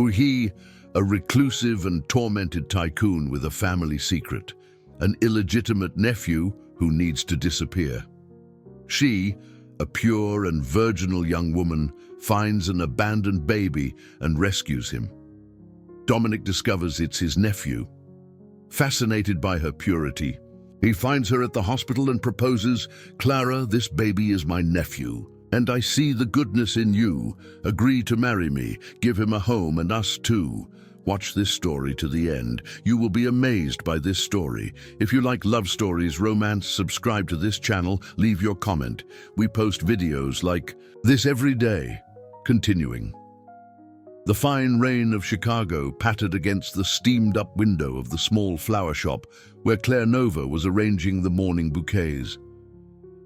He, a reclusive and tormented tycoon with a family secret, an illegitimate nephew who needs to disappear. She, a pure and virginal young woman, finds an abandoned baby and rescues him. Dominic discovers it's his nephew. Fascinated by her purity, he finds her at the hospital and proposes, "Clara, this baby is my nephew, and I see the goodness in you. Agree to marry me, give him a home and us too." Watch this story to the end. You will be amazed by this story. If you like love stories, romance, subscribe to this channel, leave your comment. We post videos like this every day. Continuing. The fine rain of Chicago pattered against the steamed-up window of the small flower shop where Claire Nova was arranging the morning bouquets.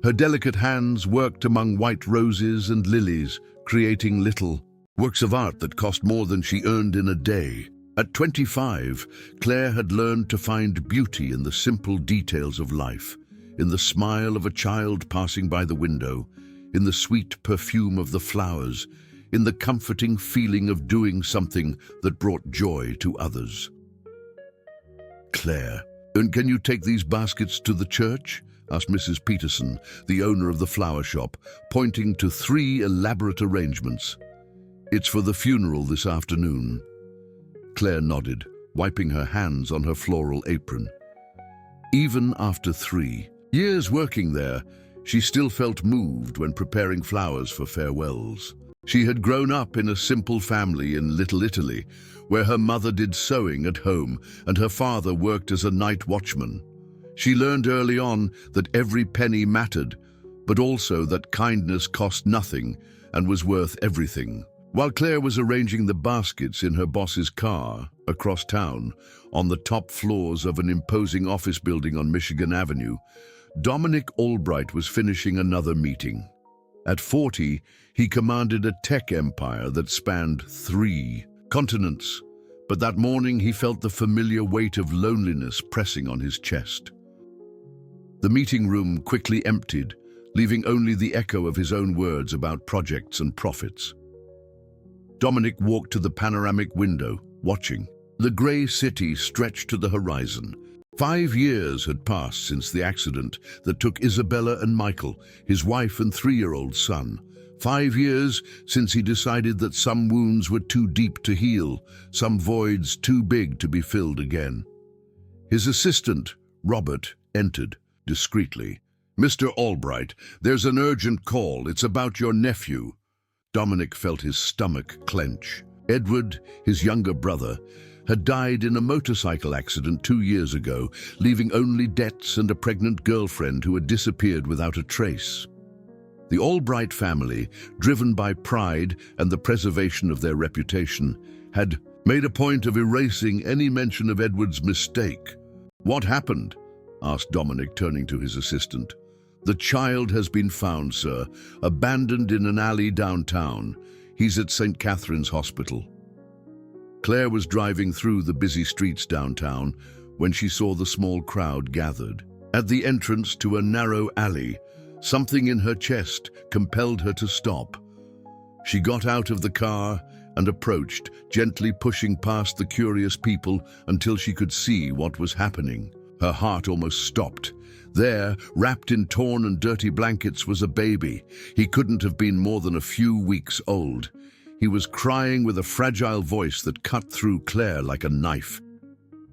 Her delicate hands worked among white roses and lilies, creating little works of art that cost more than she earned in a day. At 25, Claire had learned to find beauty in the simple details of life, in the smile of a child passing by the window, in the sweet perfume of the flowers, in the comforting feeling of doing something that brought joy to others. "Claire, and can you take these baskets to the church?" asked Mrs. Peterson, the owner of the flower shop, pointing to 3 elaborate arrangements. "It's for the funeral this afternoon." Claire nodded, wiping her hands on her floral apron. Even after 3 years working there, she still felt moved when preparing flowers for farewells. She had grown up in a simple family in Little Italy, where her mother did sewing at home and her father worked as a night watchman. She learned early on that every penny mattered, but also that kindness cost nothing and was worth everything. While Claire was arranging the baskets in her boss's car across town, on the top floors of an imposing office building on Michigan Avenue, Dominic Albright was finishing another meeting. At 40, he commanded a tech empire that spanned 3 continents, but that morning he felt the familiar weight of loneliness pressing on his chest. The meeting room quickly emptied, leaving only the echo of his own words about projects and profits. Dominic walked to the panoramic window, watching. The grey city stretched to the horizon. 5 years had passed since the accident that took Isabella and Michael, his wife and 3-year-old son. 5 years since he decided that some wounds were too deep to heal, some voids too big to be filled again. His assistant, Robert, entered discreetly. "Mr. Albright, there's an urgent call. It's about your nephew." Dominic felt his stomach clench. Edward, his younger brother, had died in a motorcycle accident 2 years ago, leaving only debts and a pregnant girlfriend who had disappeared without a trace. The Albright family, driven by pride and the preservation of their reputation, had made a point of erasing any mention of Edward's mistake. "What happened?" asked Dominic, turning to his assistant. "The child has been found, sir, abandoned in an alley downtown. He's at St. Catherine's Hospital." Claire was driving through the busy streets downtown when she saw the small crowd gathered. At the entrance to a narrow alley, something in her chest compelled her to stop. She got out of the car and approached, gently pushing past the curious people until she could see what was happening. Her heart almost stopped. There, wrapped in torn and dirty blankets, was a baby. He couldn't have been more than a few weeks old. He was crying with a fragile voice that cut through Claire like a knife.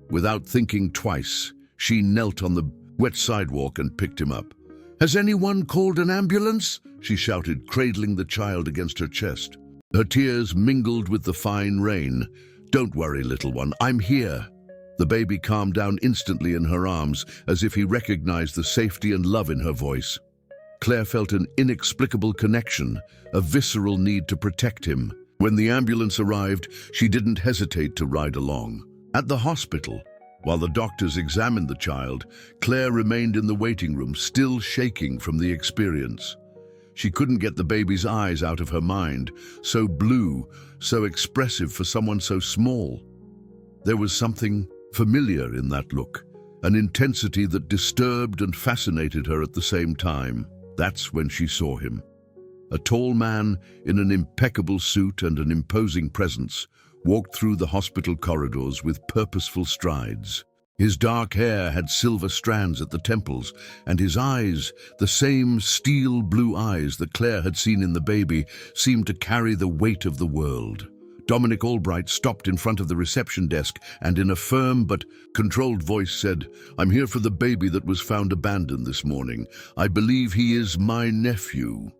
Without thinking twice, she knelt on the wet sidewalk and picked him up. "Has anyone called an ambulance?" she shouted, cradling the child against her chest. Her tears mingled with the fine rain. "Don't worry, little one, I'm here." The baby calmed down instantly in her arms, as if he recognized the safety and love in her voice. Claire felt an inexplicable connection, a visceral need to protect him. When the ambulance arrived, she didn't hesitate to ride along. At the hospital, while the doctors examined the child, Claire remained in the waiting room, still shaking from the experience. She couldn't get the baby's eyes out of her mind, so blue, so expressive for someone so small. There was something familiar in that look, an intensity that disturbed and fascinated her at the same time. That's when she saw him. A tall man in an impeccable suit and an imposing presence, walked through the hospital corridors with purposeful strides. His dark hair had silver strands at the temples, and his eyes, the same steel blue eyes that Claire had seen in the baby, seemed to carry the weight of the world. Dominic Albright stopped in front of the reception desk and in a firm but controlled voice said, "I'm here for the baby that was found abandoned this morning. I believe he is my nephew."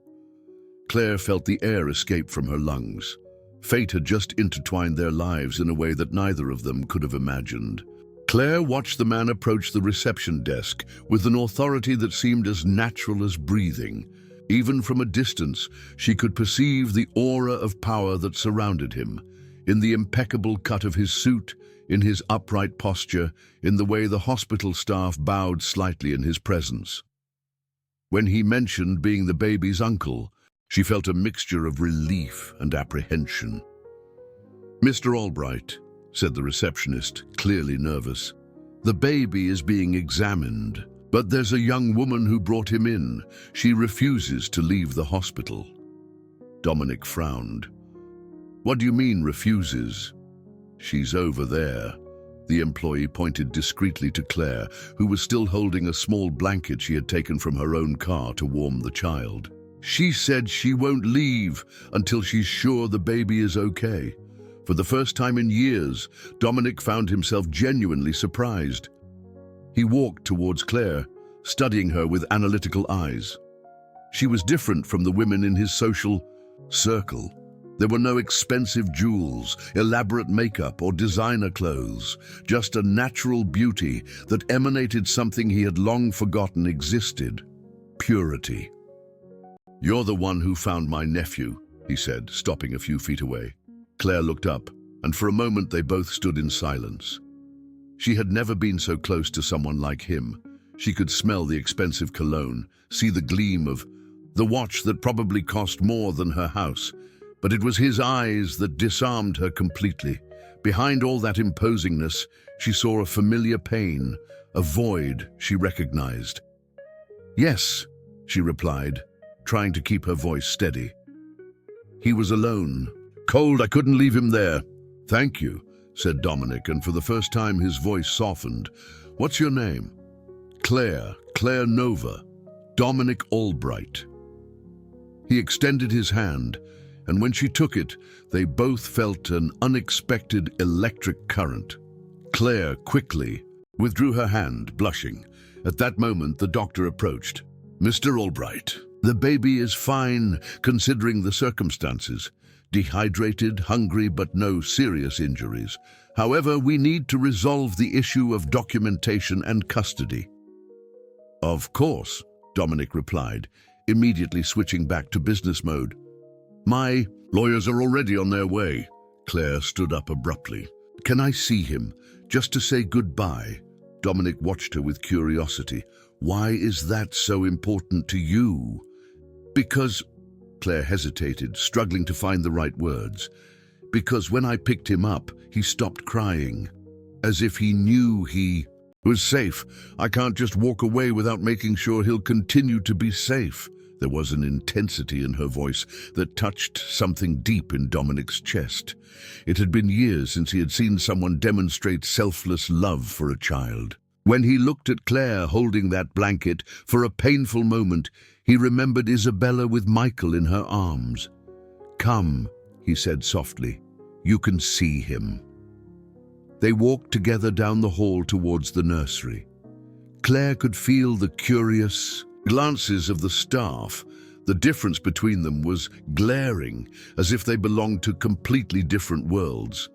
Claire felt the air escape from her lungs. Fate had just intertwined their lives in a way that neither of them could have imagined. Claire watched the man approach the reception desk with an authority that seemed as natural as breathing. Even from a distance, she could perceive the aura of power that surrounded him, in the impeccable cut of his suit, in his upright posture, in the way the hospital staff bowed slightly in his presence. When he mentioned being the baby's uncle, she felt a mixture of relief and apprehension. "Mr. Albright," said the receptionist, clearly nervous, "the baby is being examined, but there's a young woman who brought him in. She refuses to leave the hospital." Dominic frowned. "What do you mean, refuses?" "She's over there." The employee pointed discreetly to Claire, who was still holding a small blanket she had taken from her own car to warm the child. "She said she won't leave until she's sure the baby is okay." For the first time in years, Dominic found himself genuinely surprised. He walked towards Claire, studying her with analytical eyes. She was different from the women in his social circle. There were no expensive jewels, elaborate makeup, or designer clothes, just a natural beauty that emanated something he had long forgotten existed: purity. "You're the one who found my nephew," he said, stopping a few feet away. Claire looked up, and for a moment they both stood in silence. She had never been so close to someone like him. She could smell the expensive cologne, see the gleam of the watch that probably cost more than her house. But it was his eyes that disarmed her completely. Behind all that imposingness, she saw a familiar pain, a void she recognized. "Yes," she replied, trying to keep her voice steady. "He was alone. Cold, I couldn't leave him there." "Thank you," said Dominic, and for the first time his voice softened. "What's your name?" Claire Nova. Dominic Albright." He extended his hand, and when she took it, they both felt an unexpected electric current. Claire quickly withdrew her hand, blushing. At that moment, the doctor approached. "Mr. Albright, the baby is fine, considering the circumstances. Dehydrated, hungry, but no serious injuries. However, we need to resolve the issue of documentation and custody." "Of course," Dominic replied, immediately switching back to business mode. "My lawyers are already on their way." Claire stood up abruptly. "Can I see him, just to say goodbye?" Dominic watched her with curiosity. "Why is that so important to you?" "Because..." Claire hesitated, struggling to find the right words. "Because when I picked him up, he stopped crying, as if he knew he was safe. I can't just walk away without making sure he'll continue to be safe." There was an intensity in her voice that touched something deep in Dominic's chest. It had been years since he had seen someone demonstrate selfless love for a child. When he looked at Claire holding that blanket, for a painful moment, he remembered Isabella with Michael in her arms. "Come," he said softly, "you can see him." They walked together down the hall towards the nursery. Claire could feel the curious glances of the staff. The difference between them was glaring, as if they belonged to completely different worlds.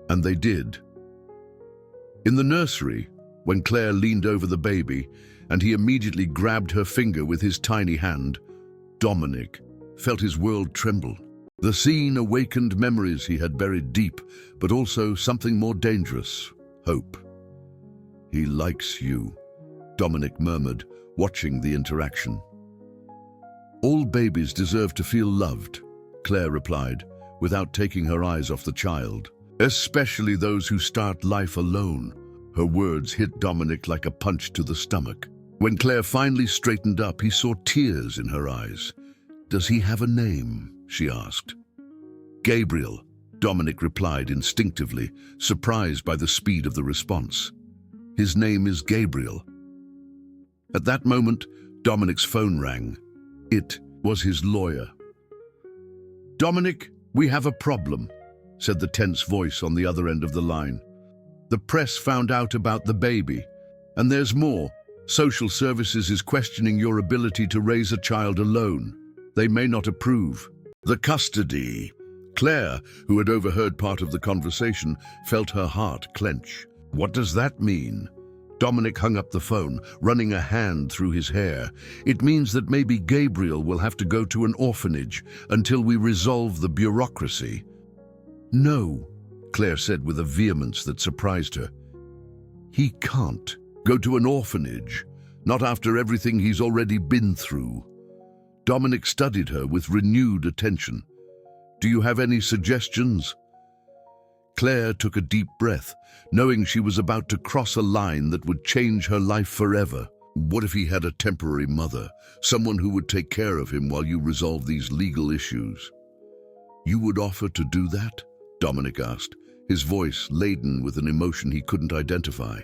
And they did. In the nursery, when Claire leaned over the baby, and he immediately grabbed her finger with his tiny hand, Dominic felt his world tremble. The scene awakened memories he had buried deep, but also something more dangerous: hope. "He likes you," Dominic murmured, watching the interaction. "All babies deserve to feel loved," Claire replied, without taking her eyes off the child. "Especially those who start life alone." Her words hit Dominic like a punch to the stomach. When Claire finally straightened up, he saw tears in her eyes. "Does he have a name?" she asked. "Gabriel," Dominic replied instinctively, surprised by the speed of the response. His name is Gabriel. At that moment, Dominic's phone rang. It was his lawyer. "Dominic, we have a problem," said the tense voice on the other end of the line. "The press found out about the baby, and there's more. Social Services is questioning your ability to raise a child alone. They may not approve." The custody. Claire, who had overheard part of the conversation, felt her heart clench. What does that mean? Dominic hung up the phone, running a hand through his hair. "It means that maybe Gabriel will have to go to an orphanage until we resolve the bureaucracy." "No," Claire said with a vehemence that surprised her. "He can't go to an orphanage, not after everything he's already been through." Dominic studied her with renewed attention. "Do you have any suggestions?" Claire took a deep breath, knowing she was about to cross a line that would change her life forever. What if he had a temporary mother, someone who would take care of him while you resolve these legal issues? "You would offer to do that?" Dominic asked, his voice laden with an emotion he couldn't identify.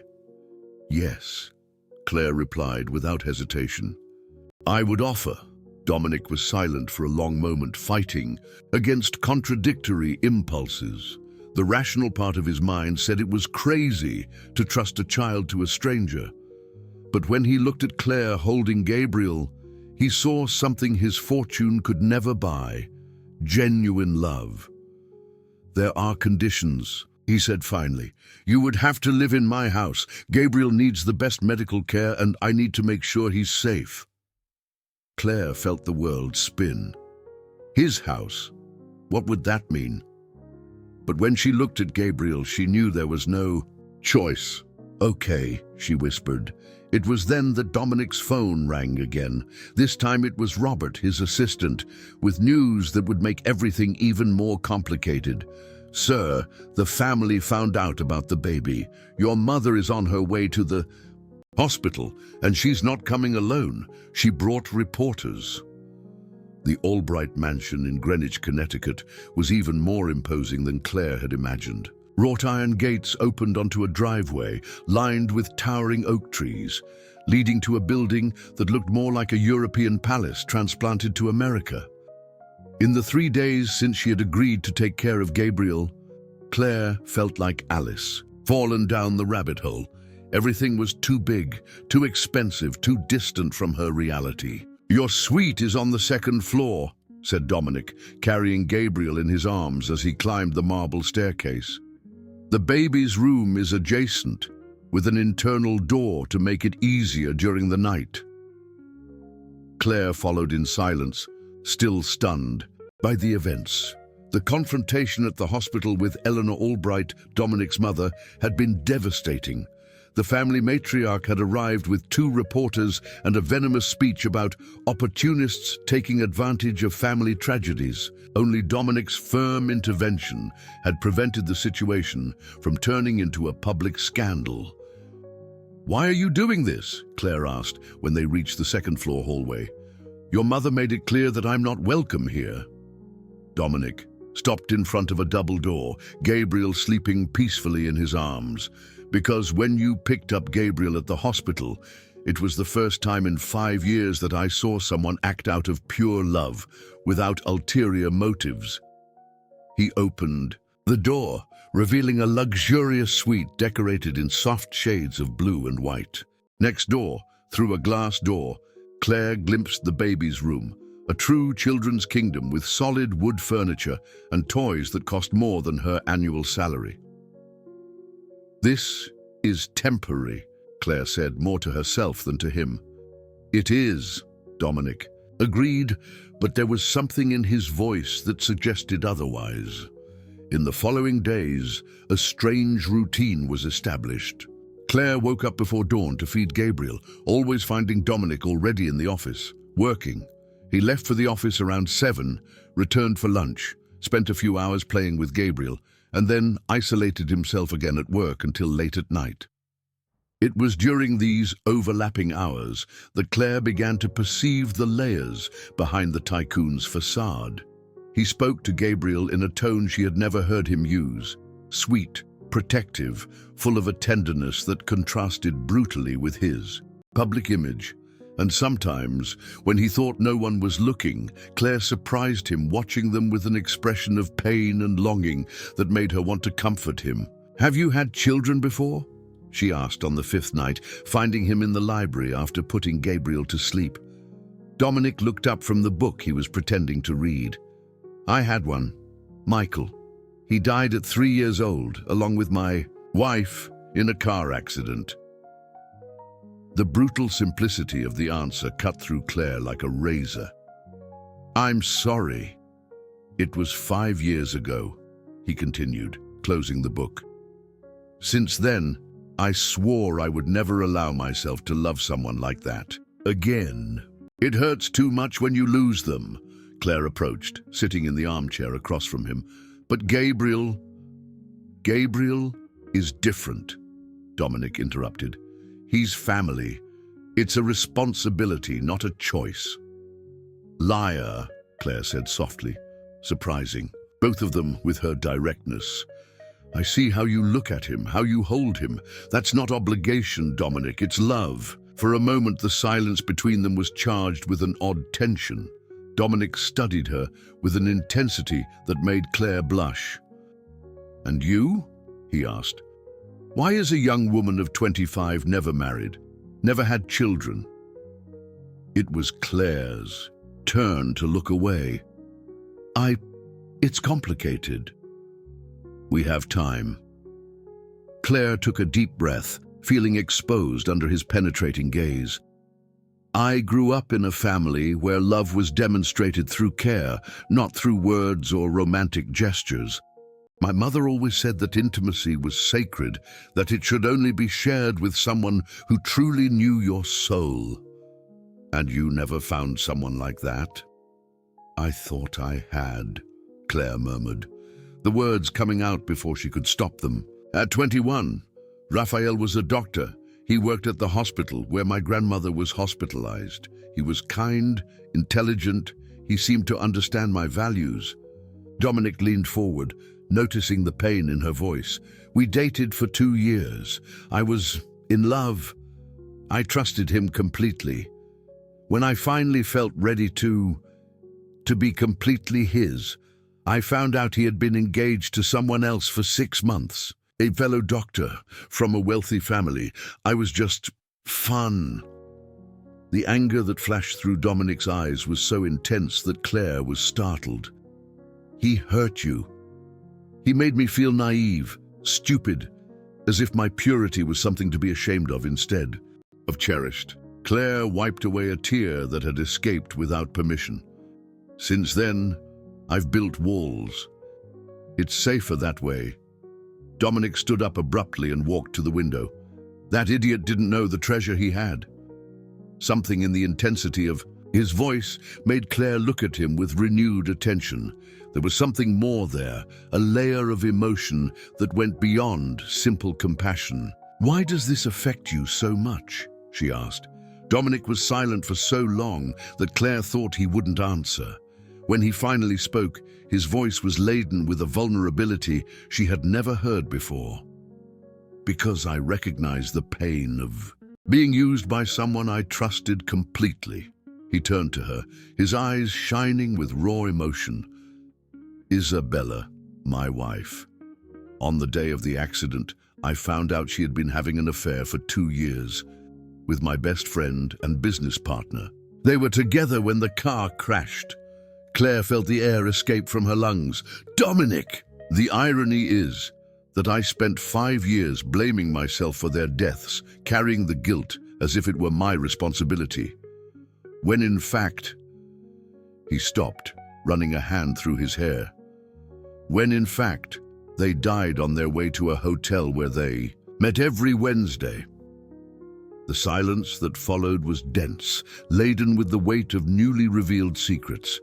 "Yes," Claire replied without hesitation. "I would offer." Dominic was silent for a long moment, fighting against contradictory impulses. The rational part of his mind said it was crazy to trust a child to a stranger. But when he looked at Claire holding Gabriel, he saw something his fortune could never buy: genuine love. "There are conditions," he said finally. "You would have to live in my house. Gabriel needs the best medical care, and I need to make sure he's safe." Claire felt the world spin. His house? What would that mean? But when she looked at Gabriel, she knew there was no choice. "Okay," she whispered. It was then that Dominic's phone rang again. This time it was Robert, his assistant, with news that would make everything even more complicated. "Sir, the family found out about the baby. Your mother is on her way to the hospital, and she's not coming alone. She brought reporters." The Albright mansion in Greenwich, Connecticut, was even more imposing than Claire had imagined. Wrought iron gates opened onto a driveway lined with towering oak trees, leading to a building that looked more like a European palace transplanted to America. In the 3 days since she had agreed to take care of Gabriel, Claire felt like Alice, fallen down the rabbit hole. Everything was too big, too expensive, too distant from her reality. "Your suite is on the 2nd floor," said Dominic, carrying Gabriel in his arms as he climbed the marble staircase. "The baby's room is adjacent, with an internal door to make it easier during the night." Claire followed in silence, still stunned by the events. The confrontation at the hospital with Eleanor Albright, Dominic's mother, had been devastating. The family matriarch had arrived with 2 reporters and a venomous speech about opportunists taking advantage of family tragedies. Only Dominic's firm intervention had prevented the situation from turning into a public scandal. "Why are you doing this?" Claire asked when they reached the 2nd-floor hallway. "Your mother made it clear that I'm not welcome here." Dominic stopped in front of a double door, Gabriel sleeping peacefully in his arms. "Because when you picked up Gabriel at the hospital, it was the first time in 5 years that I saw someone act out of pure love, without ulterior motives." He opened the door, revealing a luxurious suite decorated in soft shades of blue and white. Next door, through a glass door, Claire glimpsed the baby's room, a true children's kingdom with solid wood furniture and toys that cost more than her annual salary. "This is temporary," Claire said, more to herself than to him. "It is," Dominic agreed, but there was something in his voice that suggested otherwise. In the following days, a strange routine was established. Claire woke up before dawn to feed Gabriel, always finding Dominic already in the office, working. He left for the office around 7, returned for lunch, spent a few hours playing with Gabriel, and then isolated himself again at work until late at night. It was during these overlapping hours that Claire began to perceive the layers behind the tycoon's facade. He spoke to Gabriel in a tone she had never heard him use, sweet, protective, full of a tenderness that contrasted brutally with his public image. And sometimes, when he thought no one was looking, Claire surprised him, watching them with an expression of pain and longing that made her want to comfort him. "Have you had children before?" she asked on the fifth night, finding him in the library after putting Gabriel to sleep. Dominic looked up from the book he was pretending to read. "I had one. Michael. He died at 3 years old, along with my wife, in a car accident." The brutal simplicity of the answer cut through Claire like a razor. "I'm sorry. It was 5 years ago," he continued, closing the book. "Since then, I swore I would never allow myself to love someone like that again. It hurts too much when you lose them," Claire approached, sitting in the armchair across from him. "But Gabriel is different," Dominic interrupted. "He's family. It's a responsibility, not a choice." "Liar," Claire said softly, surprising, both of them with her directness. "I see how you look at him, how you hold him. That's not obligation, Dominic, it's love." For a moment, the silence between them was charged with an odd tension. Dominic studied her with an intensity that made Claire blush. "And you?" he asked. "Why is a young woman of 25 never married, never had children?" It was Claire's turn to look away. It's complicated." "We have time." Claire took a deep breath, feeling exposed under his penetrating gaze. "I grew up in a family where love was demonstrated through care, not through words or romantic gestures. My mother always said that intimacy was sacred, that it should only be shared with someone who truly knew your soul. And you never found someone like that?" "I thought I had," Claire murmured, the words coming out before she could stop them. "At 21, Raphael was a doctor. He worked at the hospital where my grandmother was hospitalized. He was kind, intelligent. He seemed to understand my values." Dominic leaned forward, noticing the pain in her voice. "We dated for 2 years. I was in love. I trusted him completely. When I finally felt ready to be completely his, I found out he had been engaged to someone else for 6 months. A fellow doctor from a wealthy family. I was just fun." The anger that flashed through Dominic's eyes was so intense that Claire was startled. "He hurt you. He made me feel naive, stupid, as if my purity was something to be ashamed of instead of cherished." Claire wiped away a tear that had escaped without permission. "Since then, I've built walls. It's safer that way." Dominic stood up abruptly and walked to the window. That idiot didn't know the treasure he had. Something in the intensity of his voice made Claire look at him with renewed attention. There was something more there, a layer of emotion that went beyond simple compassion. "Why does this affect you so much?" she asked. Dominic was silent for so long that Claire thought he wouldn't answer. When he finally spoke, his voice was laden with a vulnerability she had never heard before. "Because I recognize the pain of being used by someone I trusted completely." He turned to her, his eyes shining with raw emotion. "Isabella, my wife. On the day of the accident, I found out she had been having an affair for 2 years with my best friend and business partner. They were together when the car crashed." Claire felt the air escape from her lungs. "Dominic!" "The irony is that I spent 5 years blaming myself for their deaths, carrying the guilt as if it were my responsibility. When in fact..." He stopped, running a hand through his hair. "When in fact, they died on their way to a hotel where they met every Wednesday." The silence that followed was dense, laden with the weight of newly revealed secrets.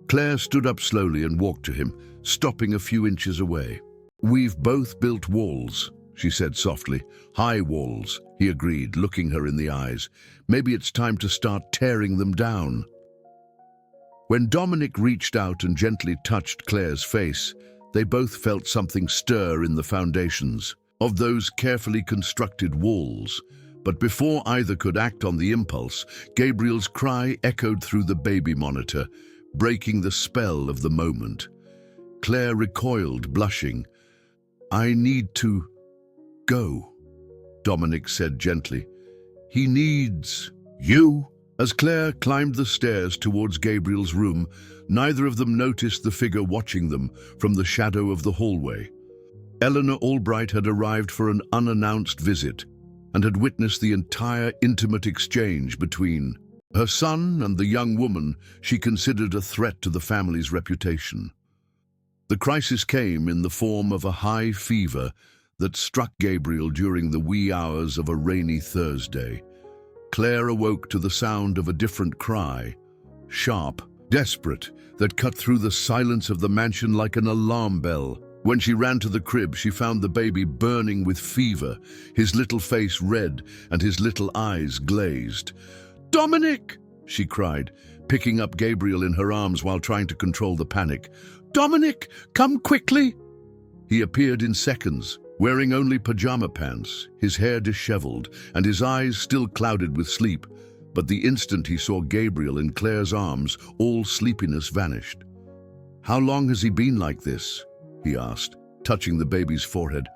Claire stood up slowly and walked to him, stopping a few inches away. "We've both built walls," she said softly. "High walls," he agreed, looking her in the eyes. "Maybe it's time to start tearing them down." When Dominic reached out and gently touched Claire's face, they both felt something stir in the foundations of those carefully constructed walls. But before either could act on the impulse, Gabriel's cry echoed through the baby monitor, breaking the spell of the moment. Claire recoiled, blushing. "I need to go," Dominic said gently. "He needs you." As Claire climbed the stairs towards Gabriel's room, neither of them noticed the figure watching them from the shadow of the hallway. Eleanor Albright had arrived for an unannounced visit and had witnessed the entire intimate exchange between her son and the young woman she considered a threat to the family's reputation. The crisis came in the form of a high fever that struck Gabriel during the wee hours of a rainy Thursday. Claire awoke to the sound of a different cry, sharp, desperate, that cut through the silence of the mansion like an alarm bell. When she ran to the crib, she found the baby burning with fever, his little face red and his little eyes glazed. "Dominic!" she cried, picking up Gabriel in her arms while trying to control the panic. "Dominic, come quickly!" He appeared in seconds, wearing only pajama pants, his hair disheveled, and his eyes still clouded with sleep. But the instant he saw Gabriel in Claire's arms, all sleepiness vanished. "How long has he been like this?" he asked, touching the baby's forehead.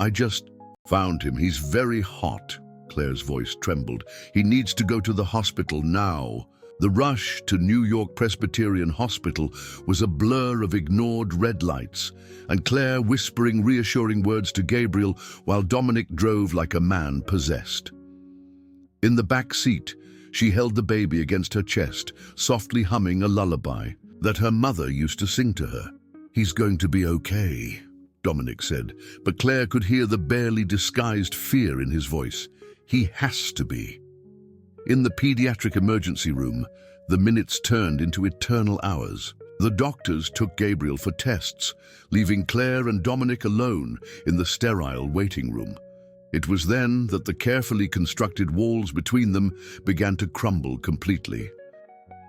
"I just found him. He's very hot." Claire's voice trembled. "He needs to go to the hospital now." The rush to New York Presbyterian Hospital was a blur of ignored red lights, and Claire whispering reassuring words to Gabriel while Dominic drove like a man possessed. In the back seat, she held the baby against her chest, softly humming a lullaby that her mother used to sing to her. "He's going to be okay," Dominic said, but Claire could hear the barely disguised fear in his voice. "He has to be." In the pediatric emergency room, the minutes turned into eternal hours. The doctors took Gabriel for tests, leaving Claire and Dominic alone in the sterile waiting room. It was then that the carefully constructed walls between them began to crumble completely.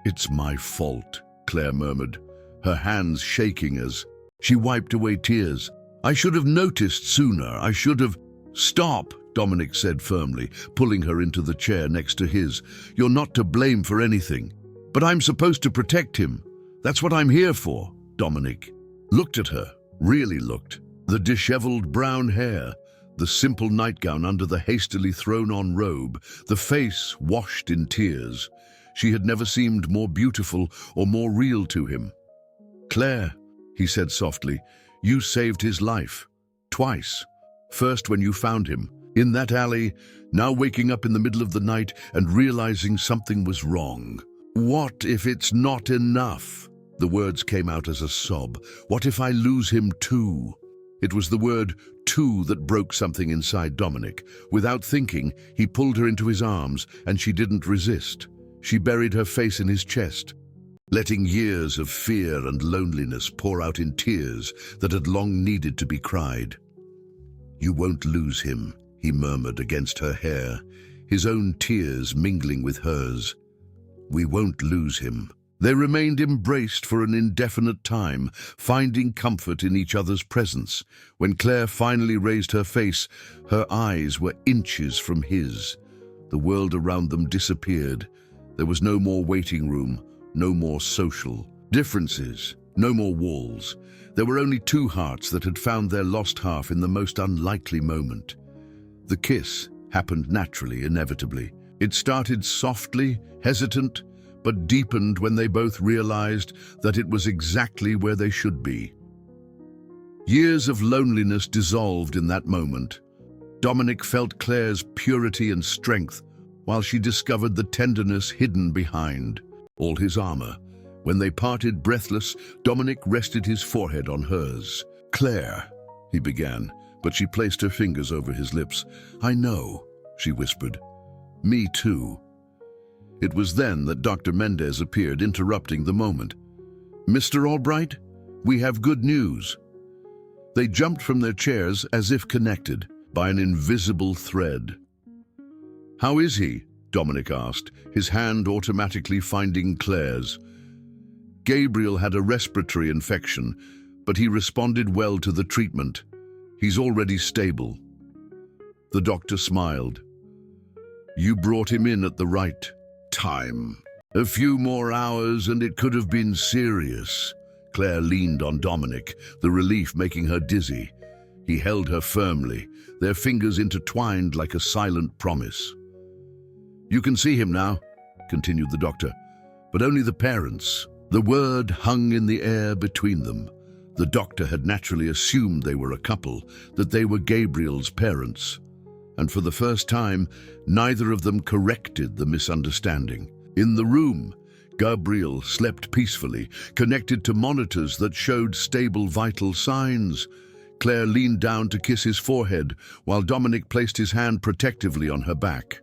"It's my fault," Claire murmured, her hands shaking as she wiped away tears. "I should have noticed sooner. I should have—" "Stop," Dominic said firmly, pulling her into the chair next to his. "You're not to blame for anything. But I'm supposed to protect him. That's what I'm here for." Dominic looked at her, really looked. The disheveled brown hair, the simple nightgown under the hastily thrown-on robe, the face washed in tears. She had never seemed more beautiful or more real to him. "Claire," he said softly, "you saved his life. Twice. First when you found him in that alley, now waking up in the middle of the night and realizing something was wrong. What if it's not enough?" The words came out as a sob. "What if I lose him too?" It was the word "too" that broke something inside Dominic. Without thinking, he pulled her into his arms, and she didn't resist. She buried her face in his chest, letting years of fear and loneliness pour out in tears that had long needed to be cried. "You won't lose him," he murmured against her hair, his own tears mingling with hers. "We won't lose him." They remained embraced for an indefinite time, finding comfort in each other's presence. When Claire finally raised her face, her eyes were inches from his. The world around them disappeared. There was no more waiting room, no more social differences, no more walls. There were only two hearts that had found their lost half in the most unlikely moment. The kiss happened naturally, inevitably. It started softly, hesitant, but deepened when they both realized that it was exactly where they should be. Years of loneliness dissolved in that moment. Dominic felt Claire's purity and strength, while she discovered the tenderness hidden behind all his armor. When they parted breathless, Dominic rested his forehead on hers. "Claire," he began, but she placed her fingers over his lips. "I know," she whispered. "Me too." It was then that Dr. Mendez appeared, interrupting the moment. "Mr. Albright, we have good news." They jumped from their chairs as if connected by an invisible thread. "How is he?" Dominic asked, his hand automatically finding Claire's. Gabriel had a respiratory infection, but he responded well to the treatment. He's already stable. The doctor smiled. You brought him in at the right time. A few more hours and it could have been serious. Claire leaned on Dominic, the relief making her dizzy. He held her firmly, their fingers intertwined like a silent promise. You can see him now, continued the doctor, but only the parents. The word hung in the air between them. The doctor had naturally assumed they were a couple, that they were Gabriel's parents. And for the first time, neither of them corrected the misunderstanding. In the room, Gabriel slept peacefully, connected to monitors that showed stable vital signs. Claire leaned down to kiss his forehead, while Dominic placed his hand protectively on her back.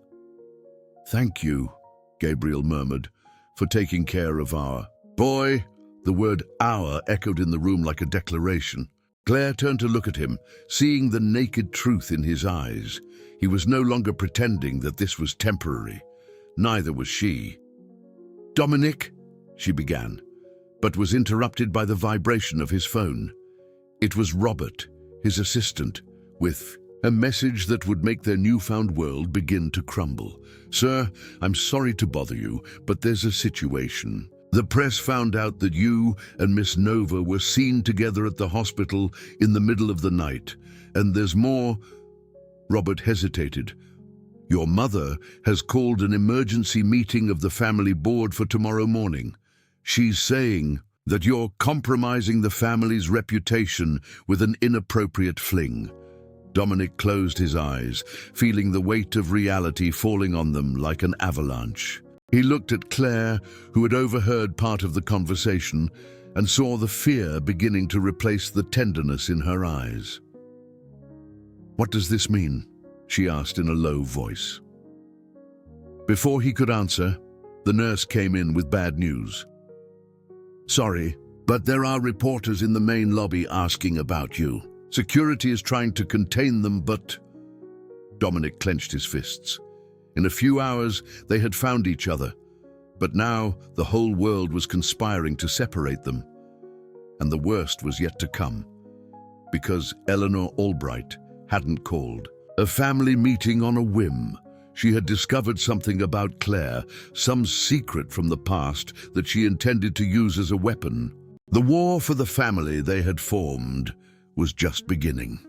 Thank you, Gabriel murmured, for taking care of our boy. The word our echoed in the room like a declaration. Claire turned to look at him, seeing the naked truth in his eyes. He was no longer pretending that this was temporary. Neither was she. Dominic, she began, but was interrupted by the vibration of his phone. It was Robert, his assistant, with a message that would make their newfound world begin to crumble. Sir, I'm sorry to bother you, but there's a situation. The press found out that you and Miss Nova were seen together at the hospital in the middle of the night, and there's more. Robert hesitated. Your mother has called an emergency meeting of the family board for tomorrow morning. She's saying that you're compromising the family's reputation with an inappropriate fling. Dominic closed his eyes, feeling the weight of reality falling on them like an avalanche. He looked at Claire, who had overheard part of the conversation, and saw the fear beginning to replace the tenderness in her eyes. What does this mean? She asked in a low voice. Before he could answer, the nurse came in with bad news. Sorry, but there are reporters in the main lobby asking about you. Security is trying to contain them, but... Dominic clenched his fists. In a few hours, they had found each other, but now the whole world was conspiring to separate them. And the worst was yet to come, because Eleanor Albright hadn't called. A family meeting on a whim. She had discovered something about Claire, some secret from the past that she intended to use as a weapon. The war for the family they had formed was just beginning.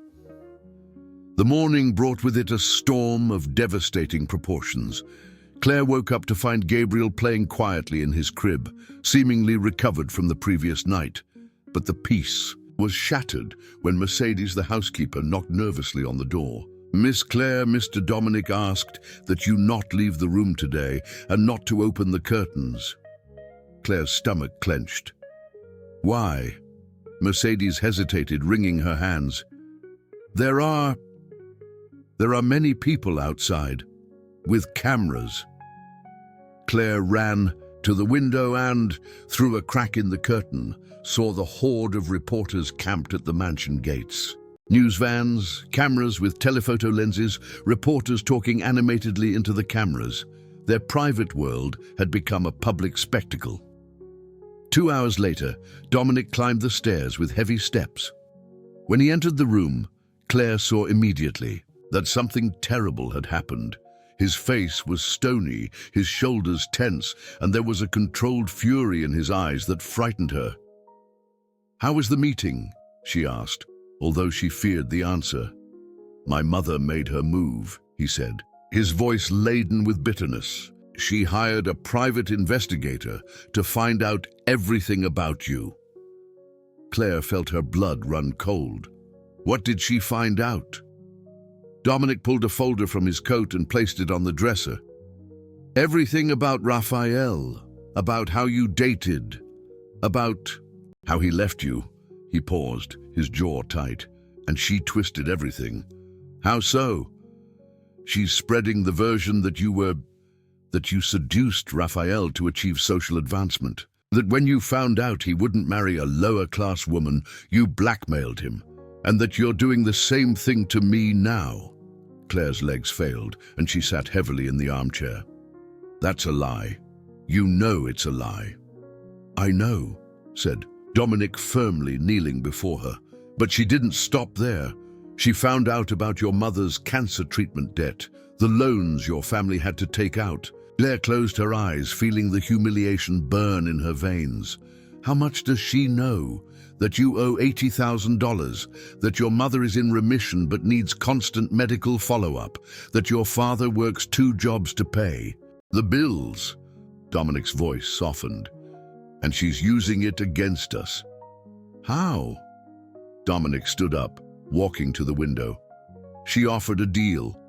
The morning brought with it a storm of devastating proportions. Claire woke up to find Gabriel playing quietly in his crib, seemingly recovered from the previous night. But the peace was shattered when Mercedes, the housekeeper, knocked nervously on the door. Miss Claire, Mr. Dominic asked that you not leave the room today and not to open the curtains. Claire's stomach clenched. Why? Mercedes hesitated, wringing her hands. There are many people outside, with cameras. Claire ran to the window and, through a crack in the curtain, saw the horde of reporters camped at the mansion gates. News vans, cameras with telephoto lenses, reporters talking animatedly into the cameras. Their private world had become a public spectacle. 2 hours later, Dominic climbed the stairs with heavy steps. When he entered the room, Claire saw immediately that something terrible had happened. His face was stony, his shoulders tense, and there was a controlled fury in his eyes that frightened her. How was the meeting? She asked, although she feared the answer. My mother made her move, he said, his voice laden with bitterness. She hired a private investigator to find out everything about you. Claire felt her blood run cold. What did she find out? Dominic pulled a folder from his coat and placed it on the dresser. Everything about Raphael, about how you dated, about how he left you. He paused, his jaw tight, and she twisted everything. How so? She's spreading the version that you seduced Raphael to achieve social advancement. That when you found out he wouldn't marry a lower-class woman, you blackmailed him. And that you're doing the same thing to me now. Claire's legs failed, and she sat heavily in the armchair. That's a lie. You know it's a lie. I know, said Dominic, firmly kneeling before her. But she didn't stop there. She found out about your mother's cancer treatment debt, the loans your family had to take out. Claire closed her eyes, feeling the humiliation burn in her veins. How much does she know? That you owe $80,000, that your mother is in remission but needs constant medical follow-up, that your father works 2 jobs to pay. The bills. Dominic's voice softened. And she's using it against us. How? Dominic stood up, walking to the window. She offered a deal.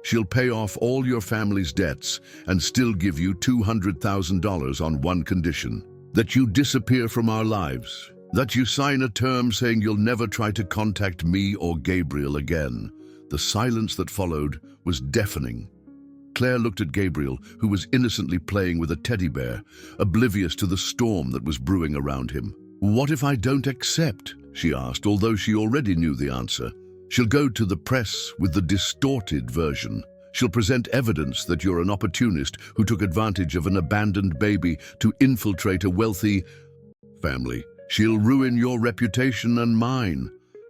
She'll pay off all your family's debts and still give you $200,000 on one condition: that you disappear from our lives, that you sign a term saying you'll never try to contact me or Gabriel again. The silence that followed was deafening. Claire looked at Gabriel, who was innocently playing with a teddy bear, oblivious to the storm that was brewing around him. What if I don't accept? She asked, although she already knew the answer. She'll go to the press with the distorted version. She'll present evidence that you're an opportunist who took advantage of an abandoned baby to infiltrate a wealthy family. She'll ruin your reputation and mine.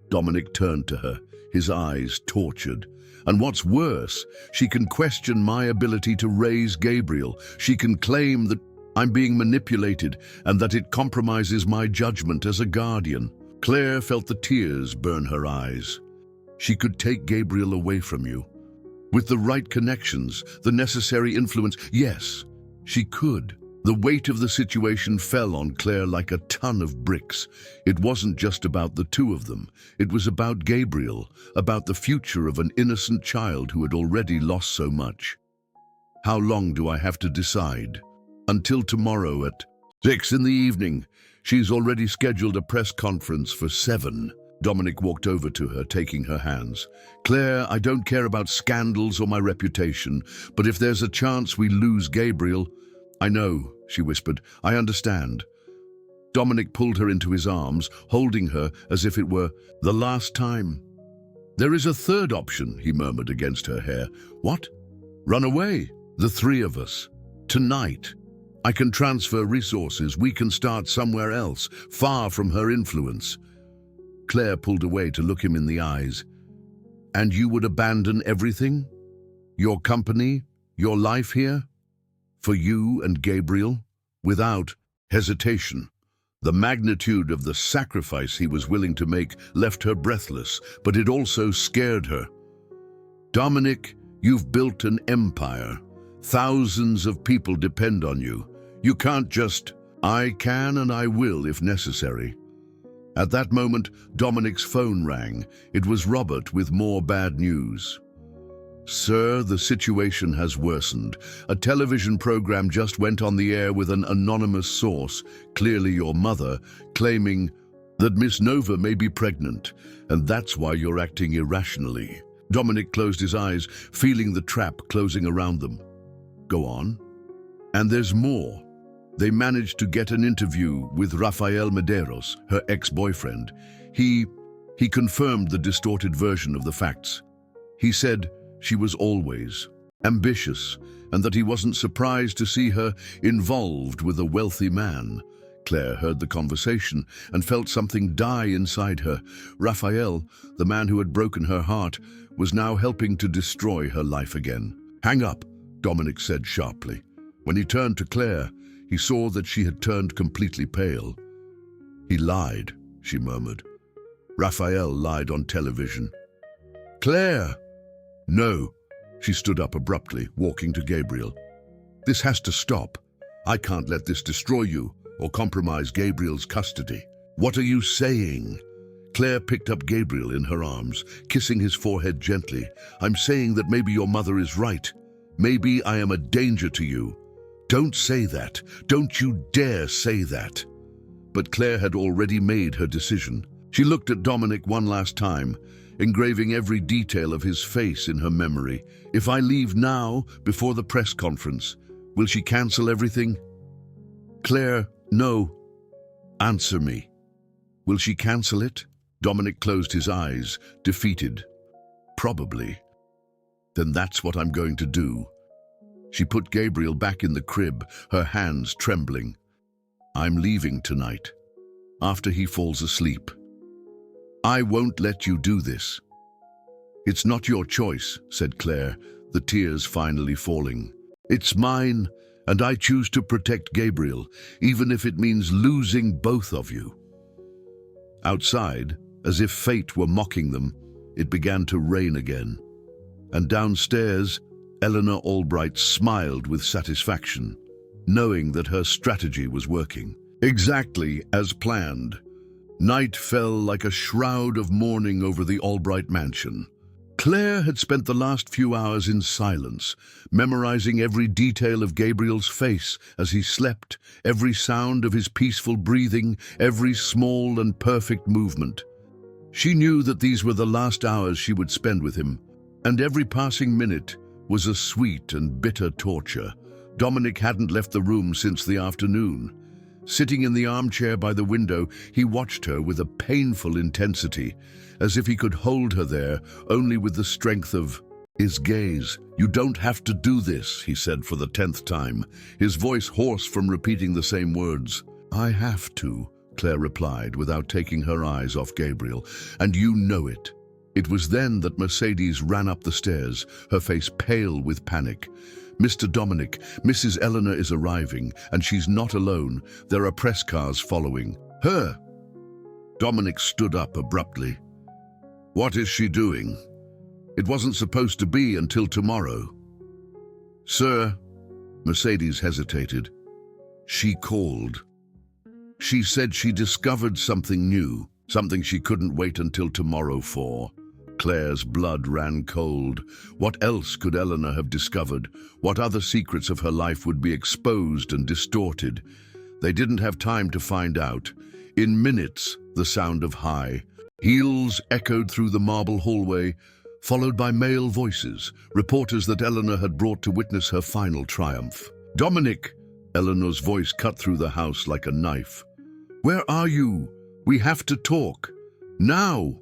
Dominic turned to her, his eyes tortured. And what's worse, she can question my ability to raise Gabriel. She can claim that I'm being manipulated and that it compromises my judgment as a guardian. Claire felt the tears burn her eyes. She could take Gabriel away from you. With the right connections, the necessary influence, yes, she could. The weight of the situation fell on Claire like a ton of bricks. It wasn't just about the two of them. It was about Gabriel, about the future of an innocent child who had already lost so much. How long do I have to decide? Until tomorrow at 6 in the evening. She's already scheduled a press conference for 7. Dominic walked over to her, taking her hands. Claire, I don't care about scandals or my reputation, but if there's a chance we lose Gabriel... I know, she whispered. I understand. Dominic pulled her into his arms, holding her as if it were the last time. There is a third option, he murmured against her hair. What? Run away, the 3 of us. Tonight. I can transfer resources. We can start somewhere else, far from her influence. Claire pulled away to look him in the eyes. And you would abandon everything? Your company? Your life here? For you and Gabriel? Without hesitation. The magnitude of the sacrifice he was willing to make left her breathless, but it also scared her. Dominic, you've built an empire. Thousands of people depend on you. You can't just... I can and I will if necessary. At that moment, Dominic's phone rang. It was Robert with more bad news. Sir, the situation has worsened. A television program just went on the air with an anonymous source, clearly your mother, claiming that Miss Nova may be pregnant, and that's why you're acting irrationally. Dominic closed his eyes, feeling the trap closing around them. Go on. And there's more. They managed to get an interview with Rafael Medeiros, her ex-boyfriend. He confirmed the distorted version of the facts. He said she was always ambitious, and that he wasn't surprised to see her involved with a wealthy man. Claire heard the conversation and felt something die inside her. Rafael, the man who had broken her heart, was now helping to destroy her life again. Hang up, Dominic said sharply. When he turned to Claire, he saw that she had turned completely pale. He lied, she murmured. Rafael lied on television. Claire! No, she stood up abruptly, walking to Gabriel. This has to stop. I can't let this destroy you or compromise Gabriel's custody. What are you saying? Claire picked up Gabriel in her arms, kissing his forehead gently. I'm saying that maybe your mother is right. Maybe I am a danger to you. Don't say that. Don't you dare say that. But Claire had already made her decision. She looked at Dominic one last time, engraving every detail of his face in her memory. If I leave now, before the press conference, will she cancel everything? Claire, no. Answer me. Will she cancel it? Dominic closed his eyes, defeated. Probably. Then that's what I'm going to do. She put Gabriel back in the crib, her hands trembling. I'm leaving tonight. after he falls asleep. "I won't let you do this." "It's not your choice," said Claire, the tears finally falling. "It's mine, and I choose to protect Gabriel, even if it means losing both of you." Outside, as if fate were mocking them, it began to rain again. And downstairs, Eleanor Albright smiled with satisfaction, knowing that her strategy was working. Exactly as planned. Night fell like a shroud of mourning over the Albright mansion. Claire had spent the last few hours in silence, memorizing every detail of Gabriel's face as he slept, every sound of his peaceful breathing, every small and perfect movement. She knew that these were the last hours she would spend with him, and every passing minute was a sweet and bitter torture. Dominic hadn't left the room since the afternoon. Sitting in the armchair by the window, he watched her with a painful intensity, as if he could hold her there only with the strength of his gaze. "You don't have to do this," he said for the 10th time, his voice hoarse from repeating the same words. "I have to," Claire replied without taking her eyes off Gabriel, "and you know it." It was then that Mercedes ran up the stairs, her face pale with panic. "Mr. Dominic, Mrs. Eleanor is arriving, and she's not alone. There are press cars following her." Dominic stood up abruptly. "What is she doing? It wasn't supposed to be until tomorrow." "Sir," Mercedes hesitated. "She called. She said she discovered something new, something she couldn't wait until tomorrow for." Claire's blood ran cold. What else could Eleanor have discovered? What other secrets of her life would be exposed and distorted? They didn't have time to find out. In minutes, the sound of high heels echoed through the marble hallway, followed by male voices, reporters that Eleanor had brought to witness her final triumph. "Dominic!" Eleanor's voice cut through the house like a knife. "Where are you? We have to talk. Now!"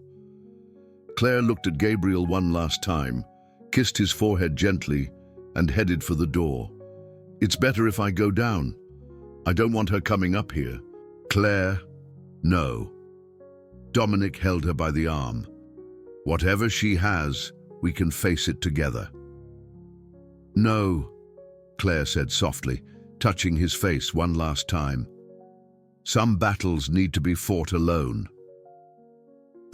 Claire looked at Gabriel one last time, kissed his forehead gently, and headed for the door. "It's better if I go down. I don't want her coming up here." "Claire, no." Dominic held her by the arm. "Whatever she has, we can face it together." "No," Claire said softly, touching his face one last time. "Some battles need to be fought alone."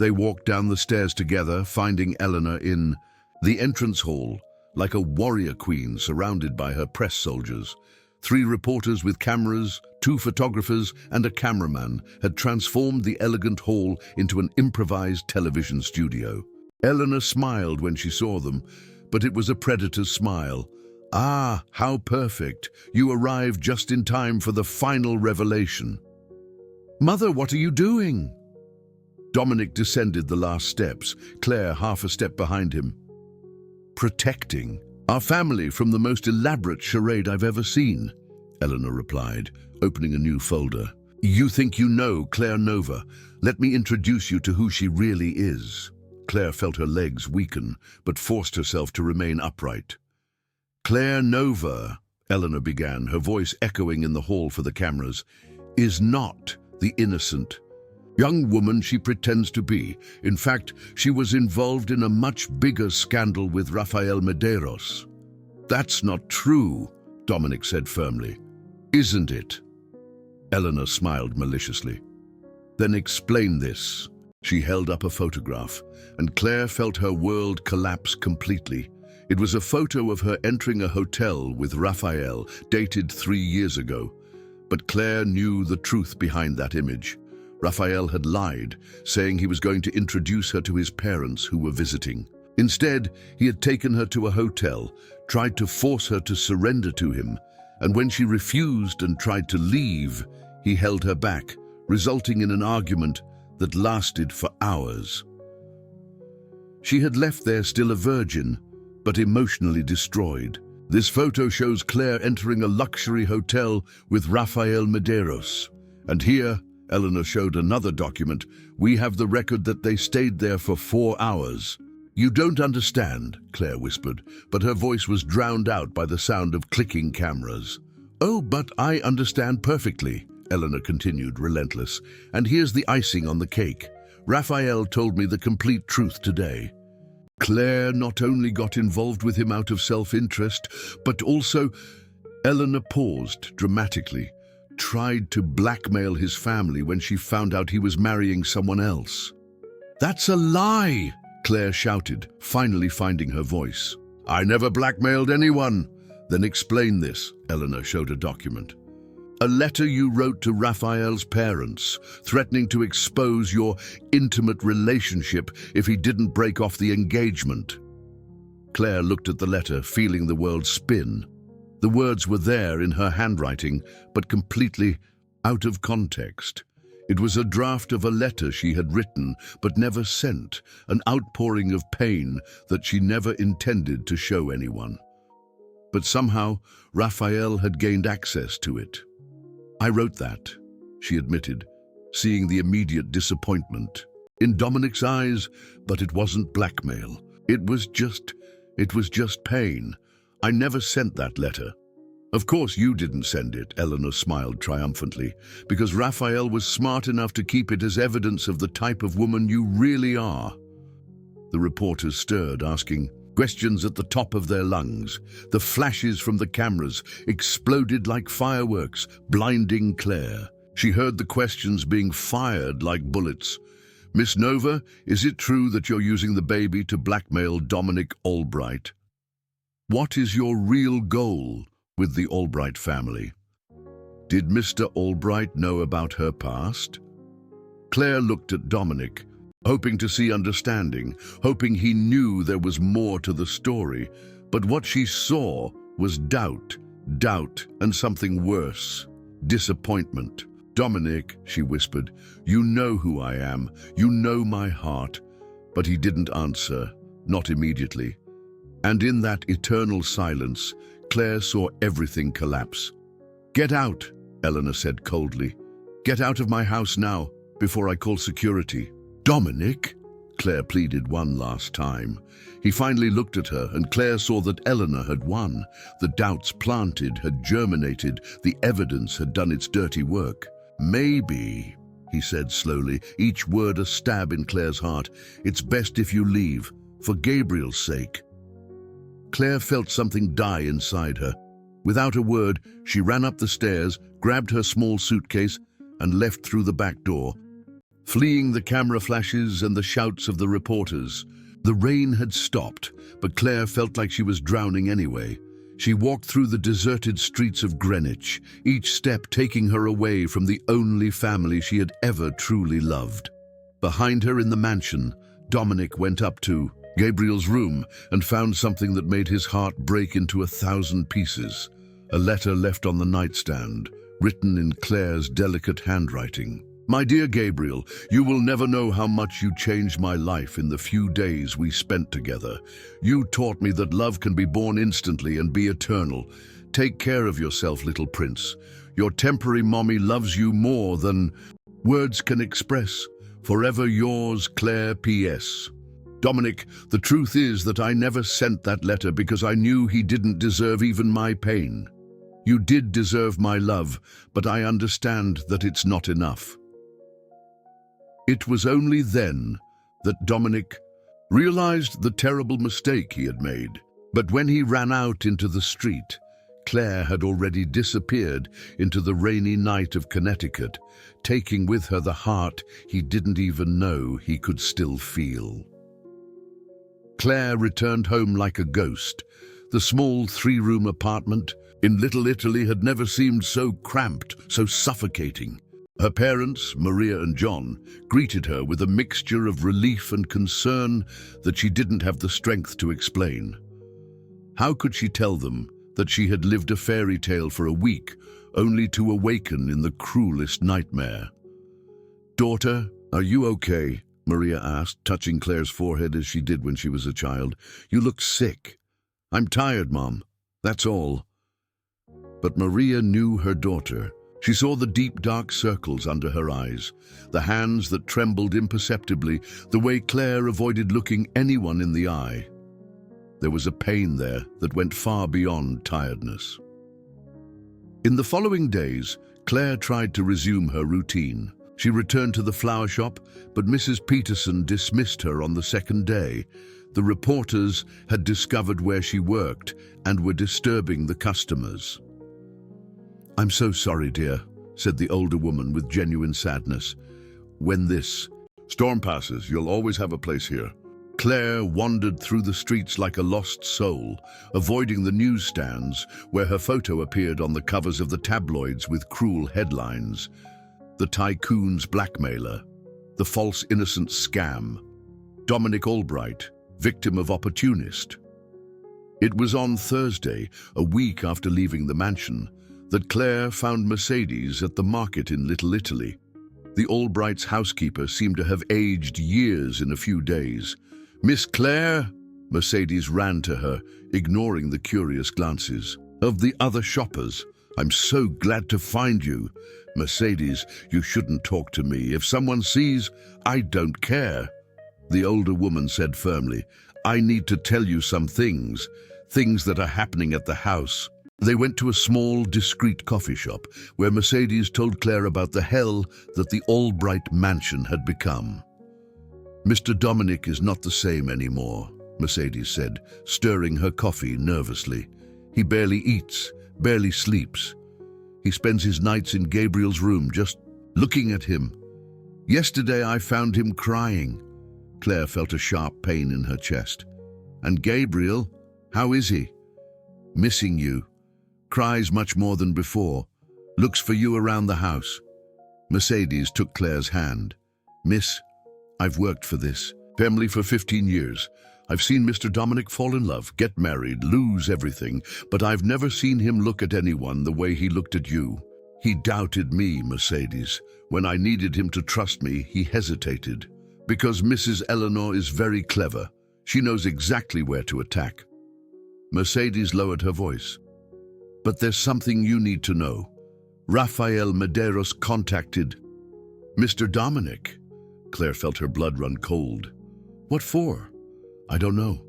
They walked down the stairs together, finding Eleanor in the entrance hall, like a warrior queen surrounded by her press soldiers. 3 reporters with cameras, 2 photographers, and a cameraman had transformed the elegant hall into an improvised television studio. Eleanor smiled when she saw them, but it was a predator's smile. "Ah, how perfect! You arrived just in time for the final revelation." "Mother, what are you doing?" Dominic descended the last steps, Claire half a step behind him. "Protecting our family from the most elaborate charade I've ever seen," Eleanor replied, opening a new folder. "You think you know Claire Nova. Let me introduce you to who she really is." Claire felt her legs weaken, but forced herself to remain upright. "Claire Nova," Eleanor began, her voice echoing in the hall for the cameras, "is not the innocent young woman she pretends to be. In fact, she was involved in a much bigger scandal with Rafael Medeiros." "That's not true," Dominic said firmly. "Isn't it?" Eleanor smiled maliciously. "Then explain this." She held up a photograph, and Claire felt her world collapse completely. It was a photo of her entering a hotel with Rafael, dated 3 years ago. But Claire knew the truth behind that image. Rafael had lied, saying he was going to introduce her to his parents who were visiting. Instead, he had taken her to a hotel, tried to force her to surrender to him, and when she refused and tried to leave, he held her back, resulting in an argument that lasted for hours. She had left there still a virgin, but emotionally destroyed. This photo shows Claire entering a luxury hotel with Rafael Medeiros. And here, Eleanor showed another document. "We have the record that they stayed there for 4 hours. "You don't understand," Claire whispered, but her voice was drowned out by the sound of clicking cameras. "Oh, but I understand perfectly," Eleanor continued, relentless. And here's the icing on the cake. Raphael told me the complete truth today. Claire not only got involved with him out of self-interest, but also, Eleanor paused dramatically, tried to blackmail his family when she found out he was marrying someone else. That's a lie, Claire shouted, finally finding her voice. I never blackmailed anyone. Then explain this, Eleanor showed a document. A letter you wrote to Raphael's parents, threatening to expose your intimate relationship if he didn't break off the engagement. Claire looked at the letter, feeling the world spin. The words were there in her handwriting, but completely out of context. It was a draft of a letter she had written but never sent, an outpouring of pain that she never intended to show anyone. But somehow, Raphael had gained access to it. I wrote that, she admitted, seeing the immediate disappointment in Dominic's eyes, but it wasn't blackmail. It was just pain. I never sent that letter. Of course you didn't send it, Eleanor smiled triumphantly, because Raphael was smart enough to keep it as evidence of the type of woman you really are. The reporters stirred, asking questions at the top of their lungs. The flashes from the cameras exploded like fireworks, blinding Claire. She heard the questions being fired like bullets. Miss Nova, is it true that you're using the baby to blackmail Dominic Albright? What is your real goal with the Albright family? Did Mr. Albright know about her past? Claire looked at Dominic, hoping to see understanding, hoping he knew there was more to the story. But what she saw was doubt, and something worse, disappointment. Dominic, she whispered, you know who I am, you know my heart. But he didn't answer, not immediately. And in that eternal silence, Claire saw everything collapse. Get out, Eleanor said coldly. Get out of my house now, before I call security. Dominic, Claire pleaded one last time. He finally looked at her, and Claire saw that Eleanor had won. The doubts planted had germinated, the evidence had done its dirty work. Maybe, he said slowly, each word a stab in Claire's heart, it's best if you leave, for Gabriel's sake. Claire felt something die inside her. Without a word, she ran up the stairs, grabbed her small suitcase, and left through the back door, fleeing the camera flashes and the shouts of the reporters. The rain had stopped, but Claire felt like she was drowning anyway. She walked through the deserted streets of Greenwich, each step taking her away from the only family she had ever truly loved. Behind her in the mansion, Dominic went up to Gabriel's room and found something that made his heart break into 1,000 pieces. A letter left on the nightstand, written in Claire's delicate handwriting. My dear Gabriel, you will never know how much you changed my life in the few days we spent together. You taught me that love can be born instantly and be eternal. Take care of yourself, little prince. Your temporary mommy loves you more than words can express. Forever yours, Claire P.S. Dominic, the truth is that I never sent that letter because I knew he didn't deserve even my pain. You did deserve my love, but I understand that it's not enough. It was only then that Dominic realized the terrible mistake he had made. But when he ran out into the street, Claire had already disappeared into the rainy night of Connecticut, taking with her the heart he didn't even know he could still feel. Claire returned home like a ghost. The small 3-room apartment in Little Italy had never seemed so cramped, so suffocating. Her parents, Maria and John, greeted her with a mixture of relief and concern that she didn't have the strength to explain. How could she tell them that she had lived a fairy tale for a week, only to awaken in the cruelest nightmare? Daughter, are you okay? Maria asked, touching Claire's forehead as she did when she was a child. You look sick. I'm tired, Mom. That's all. But Maria knew her daughter. She saw the deep, dark circles under her eyes, the hands that trembled imperceptibly, the way Claire avoided looking anyone in the eye. There was a pain there that went far beyond tiredness. In the following days, Claire tried to resume her routine. She returned to the flower shop, but Mrs. Peterson dismissed her on the second day. The reporters had discovered where she worked and were disturbing the customers. "I'm so sorry, dear," said the older woman with genuine sadness. "When this storm passes, you'll always have a place here." Claire wandered through the streets like a lost soul, avoiding the newsstands where her photo appeared on the covers of the tabloids with cruel headlines. The tycoon's blackmailer, the false innocent scam, Dominic Albright, victim of opportunist. It was on Thursday, a week after leaving the mansion, that Claire found Mercedes at the market in Little Italy. The Albright's housekeeper seemed to have aged years in a few days. "Miss Claire?" Mercedes ran to her, ignoring the curious glances of the other shoppers. "I'm so glad to find you." "Mercedes, you shouldn't talk to me. If someone sees, I don't care." The older woman said firmly, "I need to tell you some things that are happening at the house." They went to a small, discreet coffee shop where Mercedes told Claire about the hell that the Albright mansion had become. "Mr. Dominic is not the same anymore," Mercedes said, stirring her coffee nervously. "He barely eats, barely sleeps. He spends his nights in Gabriel's room just looking at him. Yesterday I found him crying." Claire felt a sharp pain in her chest. "And Gabriel, how is he?" "Missing you. Cries much more than before. Looks for you around the house." Mercedes took Claire's hand. "Miss, I've worked for this family for 15 years. I've seen Mr. Dominic fall in love, get married, lose everything, but I've never seen him look at anyone the way he looked at you. He doubted me, Mercedes. When I needed him to trust me, he hesitated. Because Mrs. Eleanor is very clever. She knows exactly where to attack." Mercedes lowered her voice. "But there's something you need to know. Rafael Medeiros contacted Mr. Dominic." Claire felt her blood run cold. "What for?" "I don't know.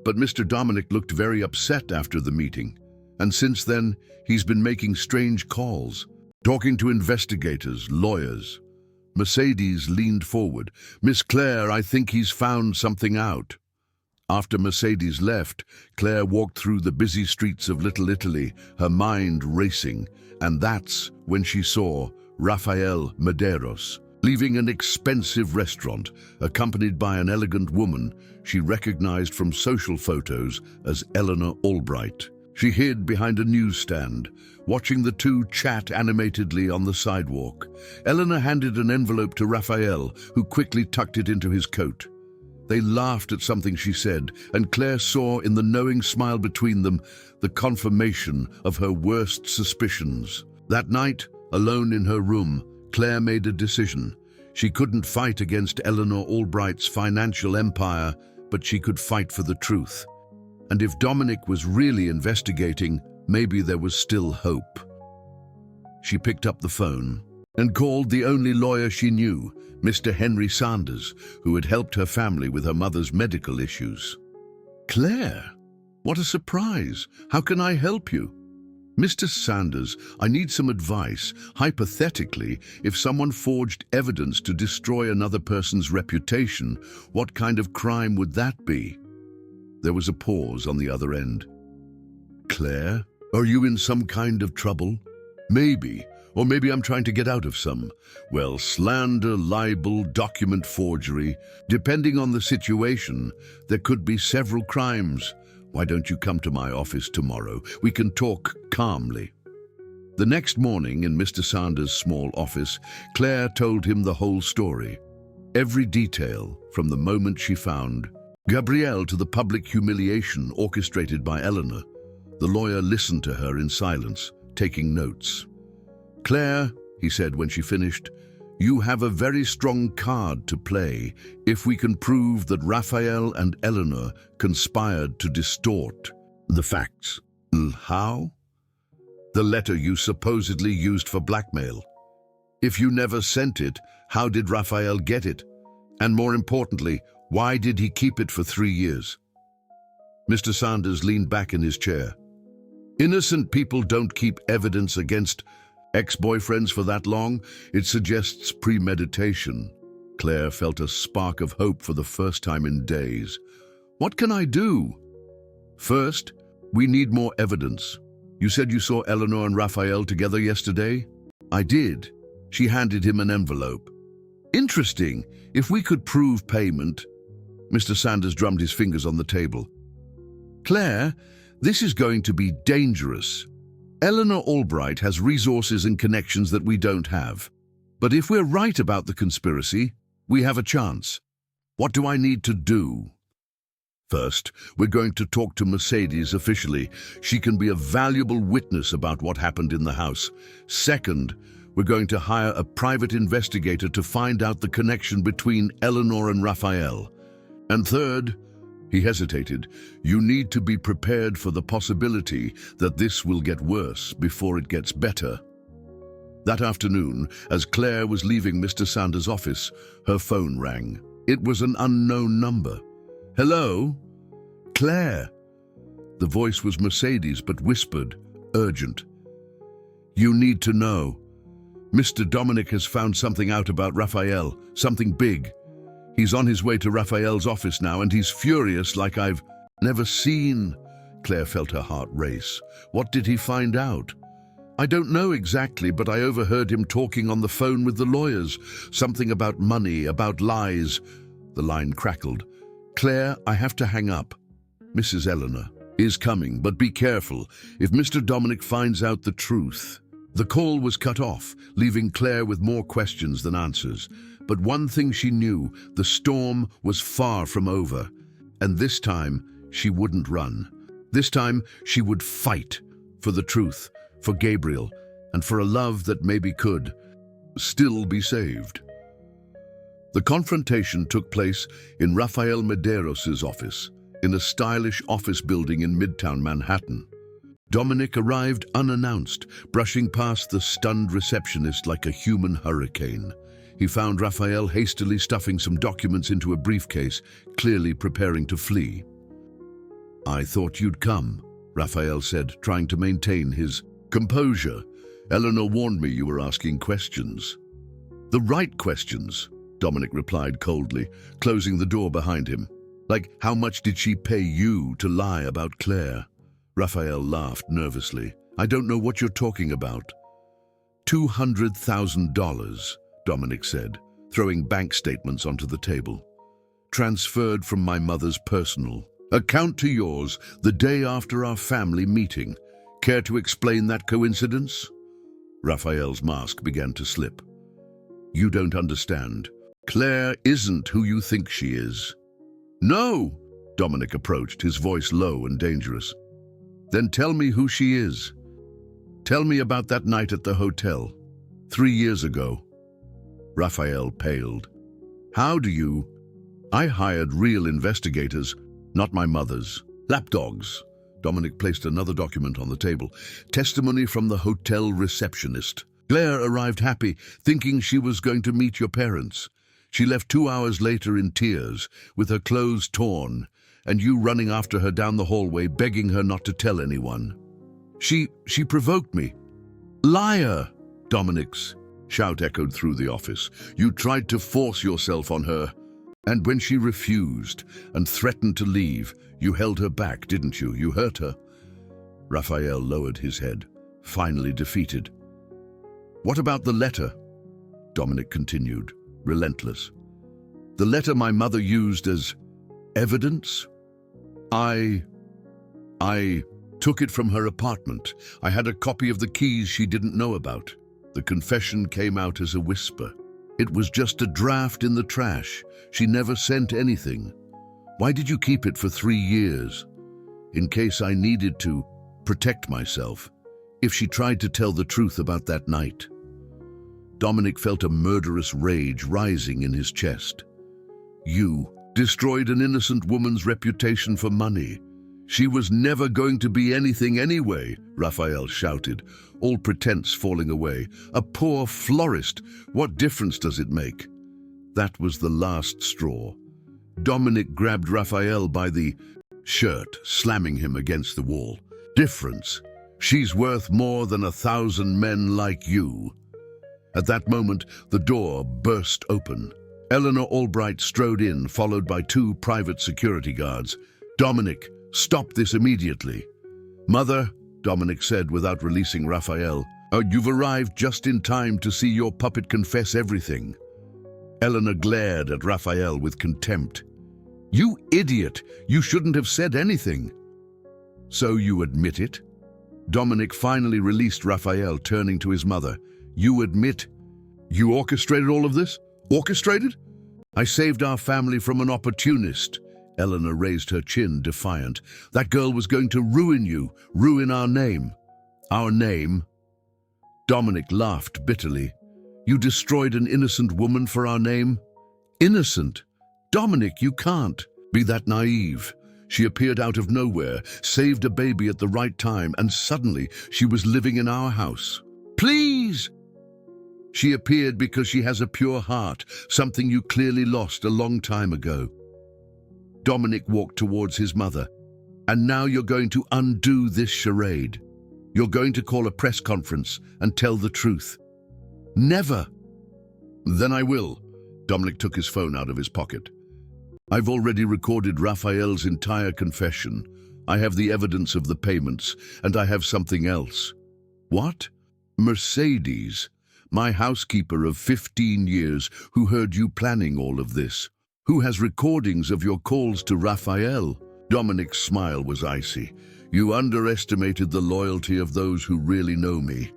But Mr. Dominic looked very upset after the meeting. And since then, he's been making strange calls, talking to investigators, lawyers." Mercedes leaned forward. "Miss Claire, I think he's found something out." After Mercedes left, Claire walked through the busy streets of Little Italy, her mind racing, and that's when she saw Rafael Medeiros leaving an expensive restaurant, accompanied by an elegant woman she recognized from social photos as Eleanor Albright. She hid behind a newsstand, watching the two chat animatedly on the sidewalk. Eleanor handed an envelope to Rafael, who quickly tucked it into his coat. They laughed at something she said, and Claire saw in the knowing smile between them the confirmation of her worst suspicions. That night, alone in her room, Claire made a decision. She couldn't fight against Eleanor Albright's financial empire, but she could fight for the truth. And if Dominic was really investigating, maybe there was still hope. She picked up the phone and called the only lawyer she knew, Mr. Henry Sanders, who had helped her family with her mother's medical issues. "Claire, what a surprise! How can I help you?" "Mr. Sanders, I need some advice. Hypothetically, if someone forged evidence to destroy another person's reputation, what kind of crime would that be?" There was a pause on the other end. "Claire, are you in some kind of trouble?" "Maybe. Or maybe I'm trying to get out of some. Well, slander, libel, document forgery. Depending on the situation, there could be several crimes. Why don't you come to my office tomorrow? We can talk calmly." The next morning, in Mr. Sanders' small office, Claire told him the whole story. Every detail, from the moment she found Gabrielle to the public humiliation orchestrated by Eleanor. The lawyer listened to her in silence, taking notes. "Claire," he said when she finished, "you have a very strong card to play if we can prove that Raphael and Eleanor conspired to distort the facts." "How?" "The letter you supposedly used for blackmail. If you never sent it, how did Raphael get it? And more importantly, why did he keep it for 3 years?" Mr. Sanders leaned back in his chair. "Innocent people don't keep evidence against Ex-boyfriends for that long? It suggests premeditation. Claire felt a spark of hope for the first time in days. What can I do? First, we need more evidence. You said you saw Eleanor and Raphael together yesterday? I did. She handed him an envelope. Interesting. If we could prove payment. Mr. Sanders drummed his fingers on the table. Claire, this is going to be dangerous. Eleanor Albright has resources and connections that we don't have. But if we're right about the conspiracy, we have a chance. What do I need to do? First, we're going to talk to Mercedes officially. She can be a valuable witness about what happened in the house. Second, we're going to hire a private investigator to find out the connection between Eleanor and Raphael. And third, he hesitated, you need to be prepared for the possibility that this will get worse before it gets better. That afternoon, as Claire was leaving Mr. Sanders' office, her phone rang. It was an unknown number. Hello? Claire. The voice was Mercedes, but whispered, urgent. You need to know. Mr. Dominic has found something out about Raphael, something big. He's on his way to Raphael's office now, and he's furious like I've never seen. Claire felt her heart race. What did he find out? I don't know exactly, but I overheard him talking on the phone with the lawyers. Something about money, about lies. The line crackled. Claire, I have to hang up. Mrs. Eleanor is coming, but be careful. If Mr. Dominic finds out the truth. The call was cut off, leaving Claire with more questions than answers. But one thing she knew, the storm was far from over. And this time, she wouldn't run. This time, she would fight for the truth, for Gabriel, and for a love that maybe could still be saved. The confrontation took place in Rafael Medeiros' office, in a stylish office building in Midtown Manhattan. Dominic arrived unannounced, brushing past the stunned receptionist like a human hurricane. He found Raphael hastily stuffing some documents into a briefcase, clearly preparing to flee. I thought you'd come, Raphael said, trying to maintain his composure. Eleanor warned me you were asking questions. The right questions, Dominic replied coldly, closing the door behind him. Like, how much did she pay you to lie about Claire? Raphael laughed nervously. I don't know what you're talking about. $200,000, Dominic said, throwing bank statements onto the table. Transferred from my mother's personal account to yours the day after our family meeting. Care to explain that coincidence? Raphael's mask began to slip. You don't understand. Claire isn't who you think she is. No, Dominic approached, his voice low and dangerous. Then tell me who she is. Tell me about that night at the hotel, 3 years ago. Raphael paled. How do you? I hired real investigators, not my mother's. Lapdogs. Dominic placed another document on the table. Testimony from the hotel receptionist. Claire arrived happy, thinking she was going to meet your parents. She left 2 hours later in tears, with her clothes torn, and you running after her down the hallway, begging her not to tell anyone. She provoked me. Liar! Dominic's shout echoed through the office. You tried to force yourself on her, and when she refused and threatened to leave, you held her back, didn't you? You hurt her. Raphael lowered his head, finally defeated. What about the letter? Dominic continued, relentless. The letter my mother used as evidence? I took it from her apartment. I had a copy of the keys she didn't know about. The confession came out as a whisper. It was just a draft in the trash. She never sent anything. Why did you keep it for 3 years? In case I needed to protect myself, if she tried to tell the truth about that night. Dominic felt a murderous rage rising in his chest. You destroyed an innocent woman's reputation for money. She was never going to be anything anyway, Raphael shouted, all pretense falling away. A poor florist, what difference does it make? That was the last straw. Dominic grabbed Raphael by the shirt, slamming him against the wall. Difference? She's worth more than 1,000 men like you." At that moment, the door burst open. Eleanor Albright strode in, followed by 2 private security guards. "Dominic, stop this immediately." "Mother," Dominic said without releasing Raphael, "you've arrived just in time to see your puppet confess everything." Eleanor glared at Raphael with contempt. "You idiot! You shouldn't have said anything." "So you admit it?" Dominic finally released Raphael, turning to his mother. "You admit you orchestrated all of this? Orchestrated?" "I saved our family from an opportunist." Eleanor raised her chin, defiant. "That girl was going to ruin you, ruin our name." "Our name?" Dominic laughed bitterly. "You destroyed an innocent woman for our name?" "Innocent? Dominic, you can't be that naive. She appeared out of nowhere, saved a baby at the right time, and suddenly she was living in our house." "Please!" "She appeared because she has a pure heart, something you clearly lost a long time ago." Dominic walked towards his mother. "And now you're going to undo this charade. You're going to call a press conference and tell the truth." "Never." "Then I will." Dominic took his phone out of his pocket. "I've already recorded Raphael's entire confession. I have the evidence of the payments, and I have something else." "What?" "Mercedes, my housekeeper of 15 years, who heard you planning all of this, who has recordings of your calls to Raphael." Dominic's smile was icy. "You underestimated the loyalty of those who really know me."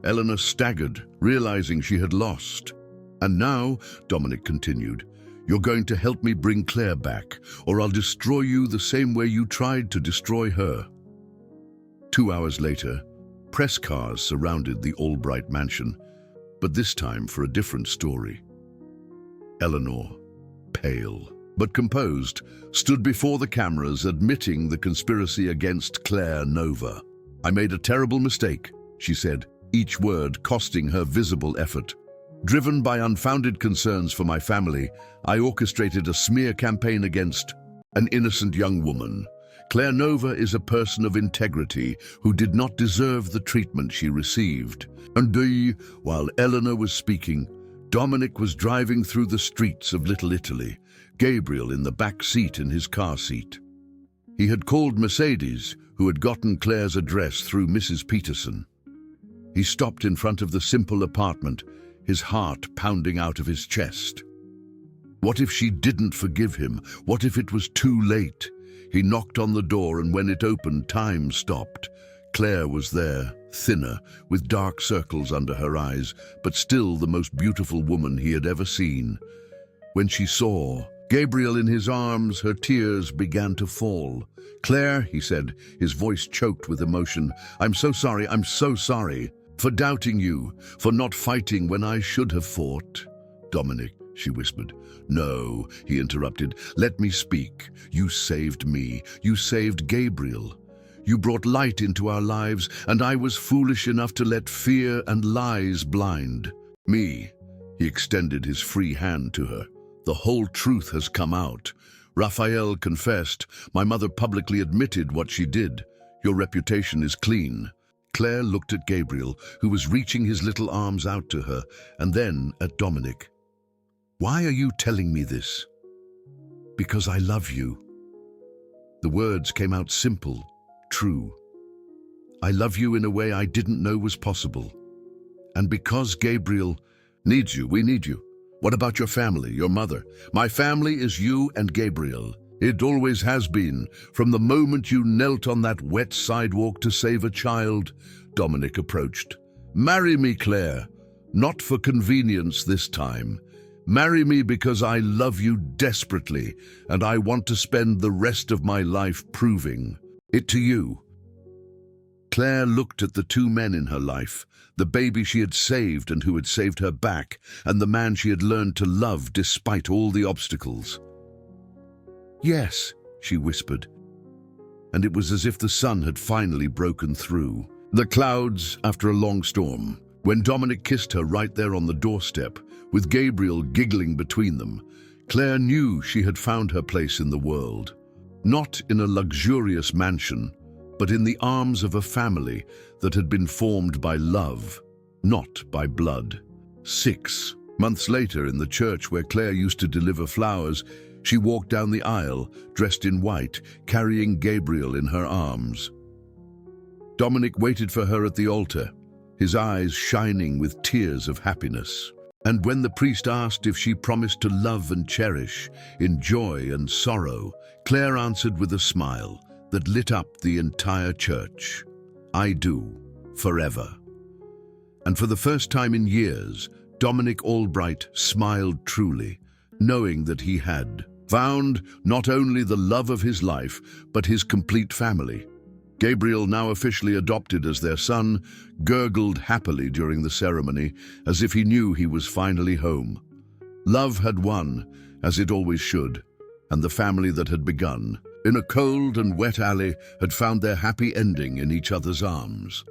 Eleanor staggered, realizing she had lost. "And now," Dominic continued, "you're going to help me bring Claire back, or I'll destroy you the same way you tried to destroy her." 2 hours later, press cars surrounded the Albright mansion, but this time for a different story. Eleanor, pale but composed, stood before the cameras admitting the conspiracy against Claire Nova. "I made a terrible mistake," she said, each word costing her visible effort. "Driven by unfounded concerns for my family, I orchestrated a smear campaign against an innocent young woman. Claire Nova is a person of integrity who did not deserve the treatment she received." While Eleanor was speaking, Dominic was driving through the streets of Little Italy, Gabriel in the back seat in his car seat. He had called Mercedes, who had gotten Claire's address through Mrs. Peterson. He stopped in front of the simple apartment, his heart pounding out of his chest. What if she didn't forgive him? What if it was too late? He knocked on the door, and when it opened, time stopped. Claire was there, thinner, with dark circles under her eyes, but still the most beautiful woman he had ever seen. When she saw Gabriel in his arms, her tears began to fall. "Claire," he said, his voice choked with emotion, I'm so sorry for doubting you, for not fighting when I should have fought." "Dominic," she whispered. "No," he interrupted, "let me speak. You saved me. You saved Gabriel. You brought light into our lives, and I was foolish enough to let fear and lies blind me." He extended his free hand to her. "The whole truth has come out. Raphael confessed. My mother publicly admitted what she did. Your reputation is clean." Claire looked at Gabriel, who was reaching his little arms out to her, and then at Dominic. "Why are you telling me this?" "Because I love you." The words came out simple, true. "I love you in a way I didn't know was possible. And because Gabriel needs you, we need you. What about your family, your mother?" "My family is you and Gabriel. It always has been, from the moment you knelt on that wet sidewalk to save a child." Dominic approached. "Marry me, Claire. Not for convenience this time. Marry me because I love you desperately, and I want to spend the rest of my life proving it to you." Claire looked at the 2 men in her life, the baby she had saved and who had saved her back, and the man she had learned to love despite all the obstacles. "Yes," she whispered, and it was as if the sun had finally broken through the clouds after a long storm. When Dominic kissed her right there on the doorstep, with Gabriel giggling between them, Claire knew she had found her place in the world. Not in a luxurious mansion, but in the arms of a family that had been formed by love, not by blood. 6 months later, in the church where Claire used to deliver flowers, she walked down the aisle, dressed in white, carrying Gabriel in her arms. Dominic waited for her at the altar, his eyes shining with tears of happiness. And when the priest asked if she promised to love and cherish, in joy and sorrow, Claire answered with a smile that lit up the entire church. "I do, forever." And for the first time in years, Dominic Albright smiled truly, knowing that he had found not only the love of his life, but his complete family. Gabriel, now officially adopted as their son, gurgled happily during the ceremony, as if he knew he was finally home. Love had won, as it always should, and the family that had begun, in a cold and wet alley, had found their happy ending in each other's arms.